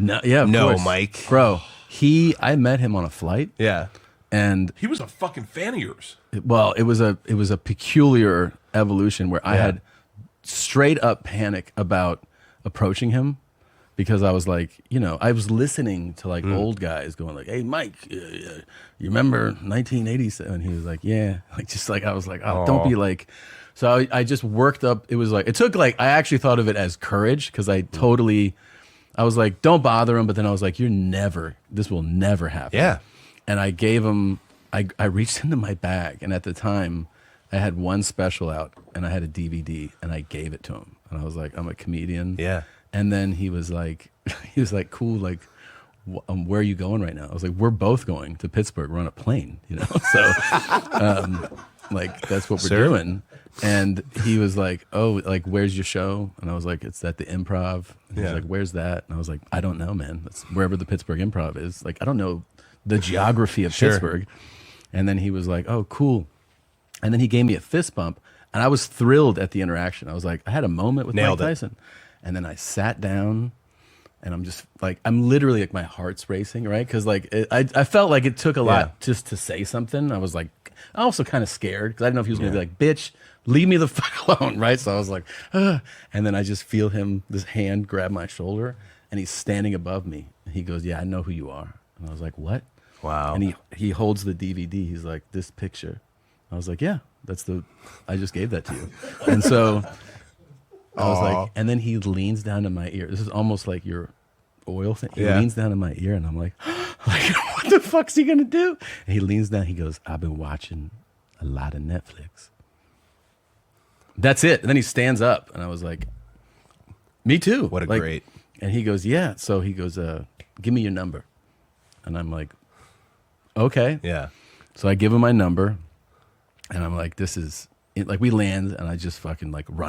No, yeah, of No, course. Mike. Bro, I met him on a flight. Yeah. And he was a fucking fan of yours. it was a peculiar evolution where I had straight up panic about approaching him because I was like, I was listening to like old guys going like, "Hey, Mike, you remember 1987?" And he was like, "Yeah." Like just like I was like, "Oh, don't be like." So I just worked up. It was like it took like I actually thought of it as courage because I was like, "Don't bother him," but then I was like, this will never happen. Yeah. And I gave him, I reached into my bag, and at the time, I had one special out, and I had a DVD, and I gave it to him. And I was like, I'm a comedian. Yeah. And then he was like, cool, like, where are you going right now? I was like, we're both going to Pittsburgh. We're on a plane, So, like, that's what we're doing. And he was like, oh, like, where's your show? And I was like, it's at the Improv. And he was like, where's that? And I was like, I don't know, man. That's wherever the Pittsburgh Improv is. Like, I don't know the geography of Pittsburgh. And then he was like, oh, cool. And then he gave me a fist bump, and I was thrilled at the interaction. I was like, I had a moment with Mike Tyson. And then I sat down, and I'm just like, I'm literally like, my heart's racing, right? Because like, I felt like it took a lot just to say something. I was like, also kind of scared because I didn't know if he was going to be like, bitch, leave me the fuck alone, right? So I was like, ugh. And then I just feel this hand grab my shoulder, and he's standing above me. And he goes, yeah, I know who you are. And I was like, what? Wow. And he holds the DVD. He's like, this picture. I was like, yeah, I just gave that to you. And so I was like, and then he leans down to my ear. This is almost like your oil thing. He leans down to my ear, and I'm like, what the fuck's he gonna do? And he leans down. He goes, I've been watching a lot of Netflix. That's it. And then he stands up, and I was like, me too. What a great. And he goes, yeah. So he goes, give me your number. And I'm like, okay. Yeah. So I give him my number, and I'm like, this is like we land, and I just fucking like run off.